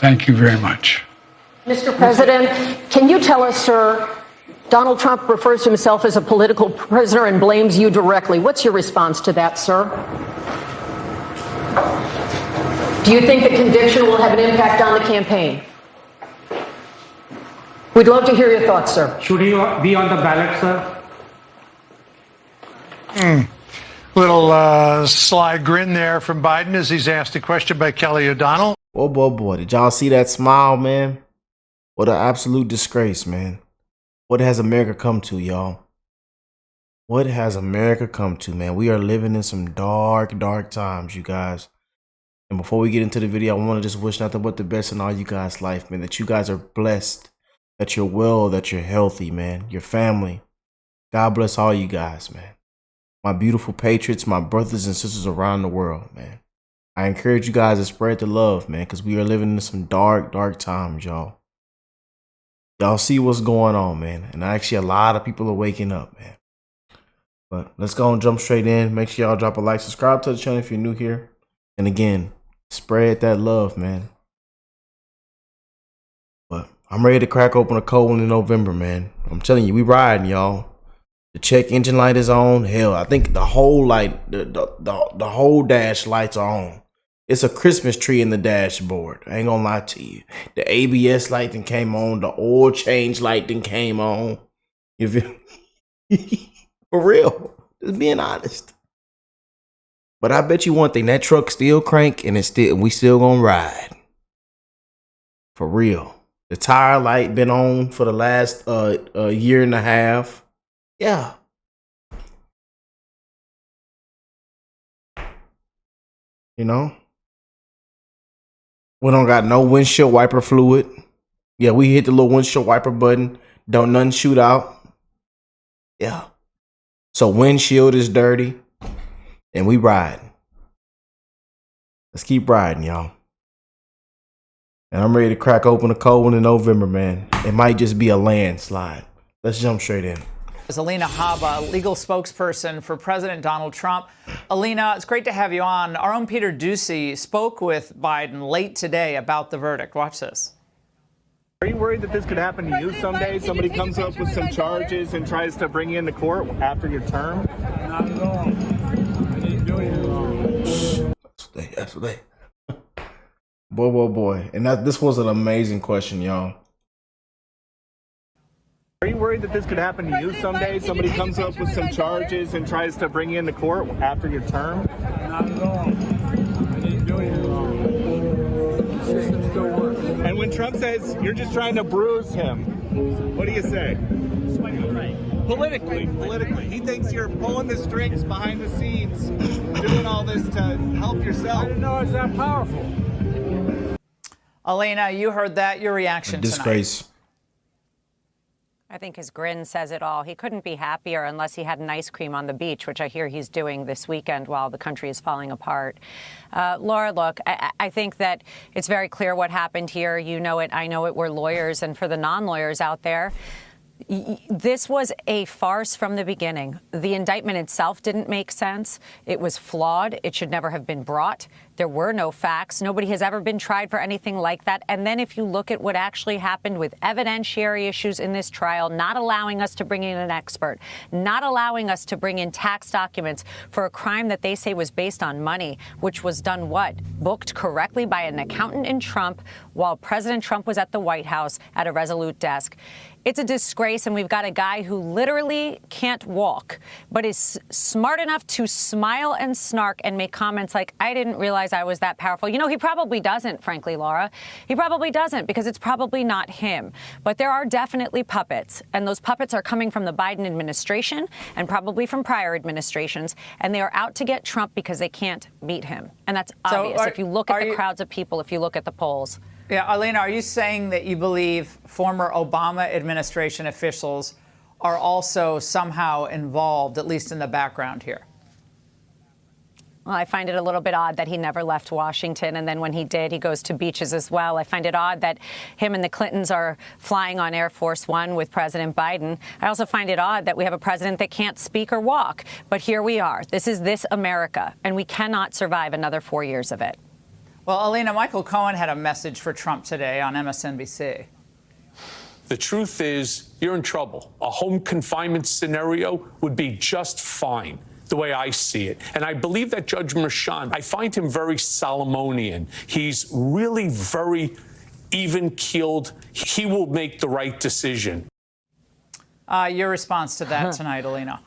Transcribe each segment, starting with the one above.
Thank you very much. Mr. President, can you tell us, sir, Donald Trump refers to himself as a political prisoner and blames you directly. What's your response to that, sir? Do you think the conviction will have an impact on the campaign? We'd love to hear your thoughts, sir. Should he be on the ballot, sir? Little sly grin there from Biden as he's asked a question by Kelly O'Donnell. Oh, boy. Did y'all see that smile, man? What an absolute disgrace, man. What has America come to, y'all? What has America come to, man? We are living in some dark, dark times, you guys. And before we get into the video, I want to just wish nothing but the best in all you guys' life, man. That you guys are blessed, that you're well, that you're healthy, man. Your family. God bless all you guys, man. My beautiful patriots, my brothers and sisters around the world, man. I encourage you guys to spread the love, man, because we are living in some dark, dark times, y'all. Y'all see what's going on, man. And actually, a lot of people are waking up, man. But let's go and jump straight in. Make sure y'all drop a like, subscribe to the channel if you're new here. And again, spread that love, man. But I'm ready to crack open a cold one in November, man. I'm telling you, we riding, y'all. The check engine light is on. Hell, I think the whole light, the whole dash lights are on. It's a Christmas tree in the dashboard. I ain't gonna lie to you. The ABS light then came on. The oil change light then came on. You feel? For real. Just being honest. But I bet you one thing, that truck still crank and we still gonna ride. For real. The tire light been on for the last year and a half. Yeah. You know? We don't got no windshield wiper fluid. Yeah, we hit the little windshield wiper button. Don't nothing shoot out. Yeah. So windshield is dirty. And we riding. Let's keep riding, y'all. And I'm ready to crack open a cold one in November, man. It might just be a landslide. Let's jump straight in. Alina Habba, legal spokesperson for President Donald Trump. Alina, it's great to have you on. Our own Peter Doocy spoke with Biden late today about the verdict. Watch this. Are you worried that this could happen to you someday? Somebody comes up with some charges and tries to bring you into court after your term? Not at all. I didn't do anything wrong. That's what they. Boy. And this was an amazing question, y'all. Are you worried that this could happen to you someday? Somebody comes up with some charges and tries to bring you into court after your term? Not at all. I didn't do anything wrong. The system still works. And when Trump says you're just trying to bruise him, what do you say? Politically. He thinks you're pulling the strings behind the scenes, doing all this to help yourself. I didn't know it's that powerful. Alina, you heard that. Your reaction tonight. Disgrace. I think his grin says it all. He couldn't be happier unless he had an ice cream on the beach, which I hear he's doing this weekend while the country is falling apart. Laura, look, I think that it's very clear what happened here. You know it. I know it. We're lawyers. And for the non-lawyers out there, this was a farce from the beginning. The indictment itself didn't make sense. It was flawed. It should never have been brought. There were no facts. Nobody has ever been tried for anything like that. And then if you look at what actually happened with evidentiary issues in this trial, not allowing us to bring in an expert, not allowing us to bring in tax documents for a crime that they say was based on money, which was done what? Booked correctly by an accountant in Trump while President Trump was at the White House at a Resolute desk. It's a disgrace, and we've got a guy who literally can't walk, but is smart enough to smile and snark and make comments like, I didn't realize I was that powerful. You know, he probably doesn't, frankly, Laura. He probably doesn't, because it's probably not him. But there are definitely puppets, and those puppets are coming from the Biden administration and probably from prior administrations, and they are out to get Trump because they can't beat him. And that's obvious if you look at the crowds of people, if you look at the polls. Yeah, Alina, are you saying that you believe former Obama administration officials are also somehow involved, at least in the background here? Well, I find it a little bit odd that he never left Washington, and then when he did, he goes to beaches as well. I find it odd that him and the Clintons are flying on Air Force One with President Biden. I also find it odd that we have a president that can't speak or walk. But here we are. This is America, and we cannot survive another 4 years of it. Well, Alina, Michael Cohen had a message for Trump today on MSNBC. The truth is, you're in trouble. A home confinement scenario would be just fine, the way I see it. And I believe that Judge Merchan, I find him very Solomonian. He's really very even-keeled. He will make the right decision. Your response to that tonight, Alina?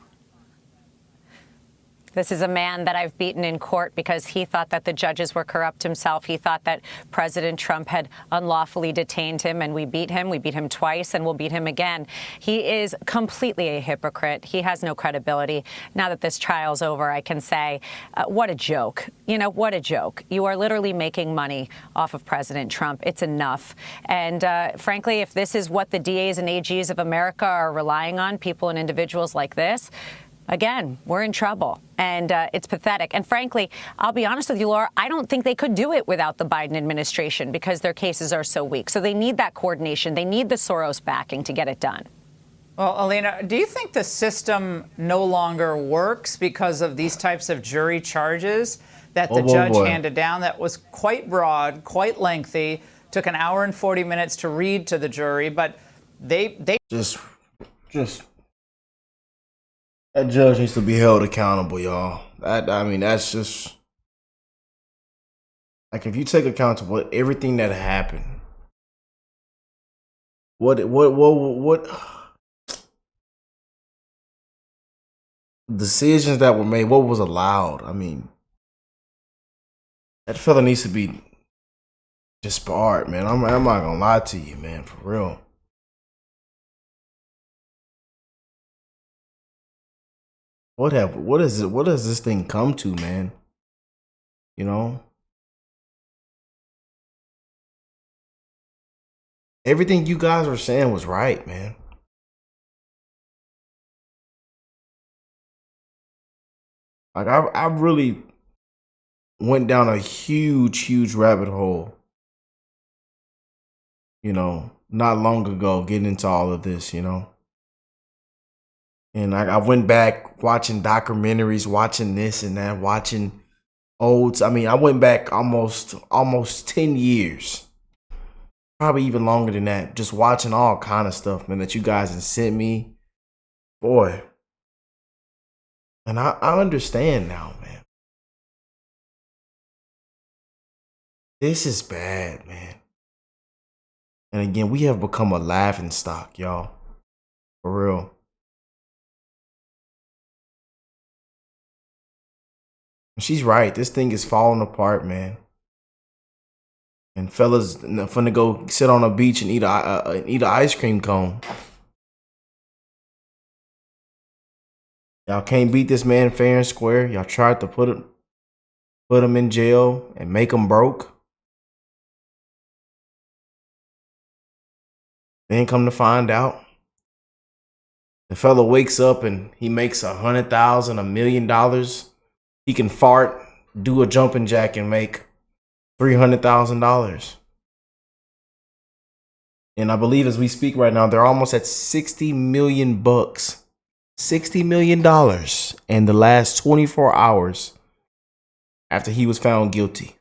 This is a man that I've beaten in court because he thought that the judges were corrupt himself. He thought that President Trump had unlawfully detained him, and we beat him. We beat him twice, and we'll beat him again. He is completely a hypocrite. He has no credibility. Now that this trial's over, I can say, what a joke. You know, what a joke. You are literally making money off of President Trump. It's enough. And frankly, if this is what the DAs and AGs of America are relying on, people and individuals like this, again, we're in trouble, and it's pathetic. And frankly, I'll be honest with you, Laura, I don't think they could do it without the Biden administration because their cases are so weak. So they need that coordination. They need the Soros backing to get it done. Well, Alina, do you think the system no longer works because of these types of jury charges that the judge handed down that was quite broad, quite lengthy, took an hour and 40 minutes to read to the jury, but they Just that judge needs to be held accountable, y'all. I mean, that's just like, if you take account of what everything that happened, what decisions that were made, what was allowed. I mean, that fella needs to be disbarred, man. I'm not gonna lie to you, man, for real. What does this thing come to, man? You know? Everything you guys were saying was right, man. Like, I really went down a huge rabbit hole, you know, not long ago, getting into all of this, you know. And I went back watching documentaries, watching this and that, watching olds. I mean, I went back almost 10 years, probably even longer than that, just watching all kind of stuff, man, that you guys have sent me. Boy. And I understand now, man. This is bad, man. And again, we have become a laughing stock, y'all. For real. She's right. This thing is falling apart, man. And fellas finna go sit on a beach and eat an ice cream cone. Y'all can't beat this man fair and square. Y'all tried to put him in jail and make him broke. Then come to find out, the fella wakes up and he makes $100,000, $1 million. He can fart, do a jumping jack, and make $300,000. And I believe as we speak right now, they're almost at $60 million. $60 million in the last 24 hours after he was found guilty.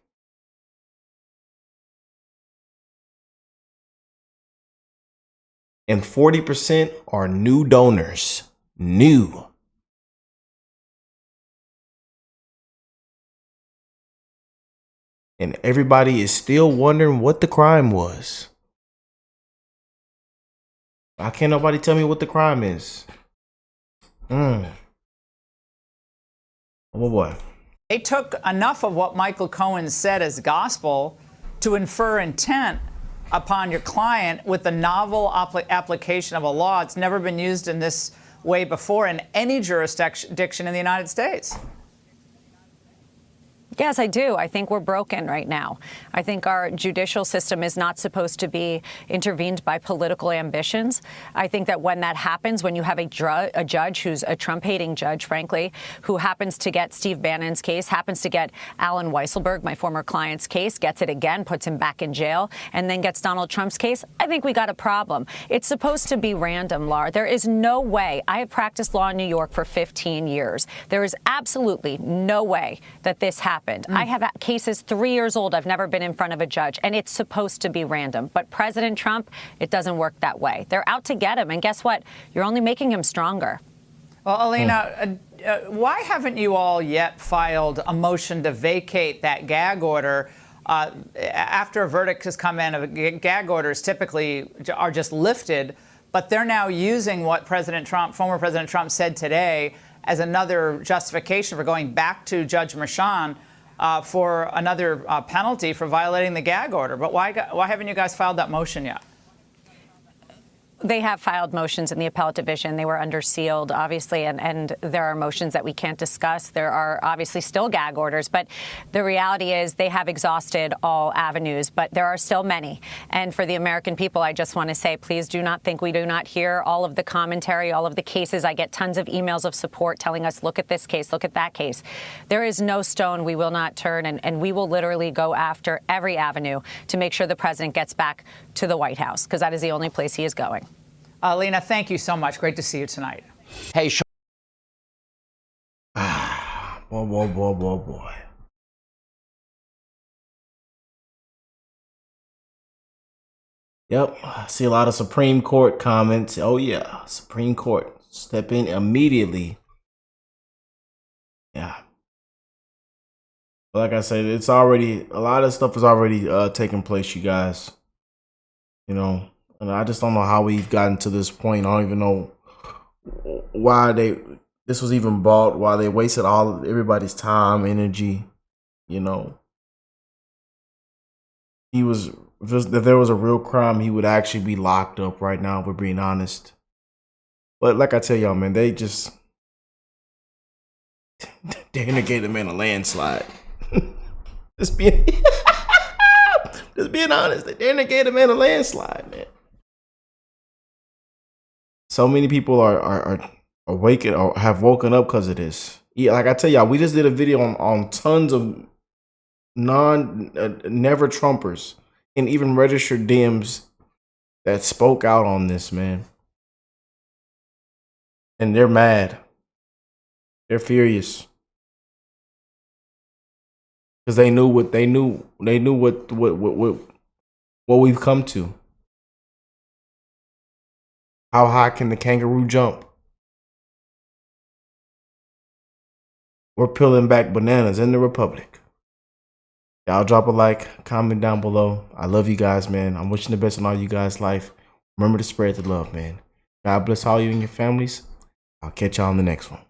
And 40% are new donors. New. And everybody is still wondering what the crime was. Why can't nobody tell me what the crime is? Oh boy. They took enough of what Michael Cohen said as gospel to infer intent upon your client with the novel application of a law. It's never been used in this way before in any jurisdiction in the United States. Yes, I do. I think we're broken right now. I think our judicial system is not supposed to be intervened by political ambitions. I think that when that happens, when you have a judge who's a Trump-hating judge, frankly, who happens to get Steve Bannon's case, happens to get Alan Weisselberg, my former client's case, gets it again, puts him back in jail, and then gets Donald Trump's case, I think we got a problem. It's supposed to be random, Laura. There is no way. I have practiced law in New York for 15 years. There is absolutely no way that this happens happened. I have cases 3 years old. I've never been in front of a judge, and it's supposed to be random. But President Trump, it doesn't work that way. They're out to get him, and guess what? You're only making him stronger. Well, Alina, why haven't you all yet filed a motion to vacate that gag order? After a verdict has come in, gag orders typically are just lifted, but they're now using what former President Trump said today as another justification for going back to Judge Merchan for another penalty for violating the gag order. But why haven't you guys filed that motion yet? They have filed motions in the appellate division. They were under sealed, obviously, and there are motions that we can't discuss. There are obviously still gag orders, but the reality is they have exhausted all avenues, but there are still many. And for the American people, I just want to say, please do not think we do not hear all of the commentary, all of the cases. I get tons of emails of support telling us, look at this case, look at that case. There is no stone we will not turn, and we will literally go after every avenue to make sure the president gets back to the White House, because that is the only place he is going. Alina, thank you so much. Great to see you tonight. Hey, Boy. Yep, I see a lot of Supreme Court comments. Oh yeah, Supreme Court, step in immediately. Yeah. But like I said, it's already, a lot of stuff is already taking place, you guys. You know, and I just don't know how we've gotten to this point. I don't even know why this was even bought, why they wasted all of everybody's time, energy. You know, if there was a real crime, he would actually be locked up right now, if we're being honest. But like I tell y'all, man, they just gave him in a landslide. just being honest, they gave him in a landslide, man. So many people are waking or have woken up because of this. Yeah, like I tell y'all, we just did a video on tons of never Trumpers and even registered Dems that spoke out on this, man. And they're mad. They're furious. Because they knew what we've come to. How high can the kangaroo jump? We're peeling back bananas in the Republic. Y'all drop a like, comment down below. I love you guys, man. I'm wishing the best in all you guys' life. Remember to spread the love, man. God bless all you and your families. I'll catch y'all on the next one.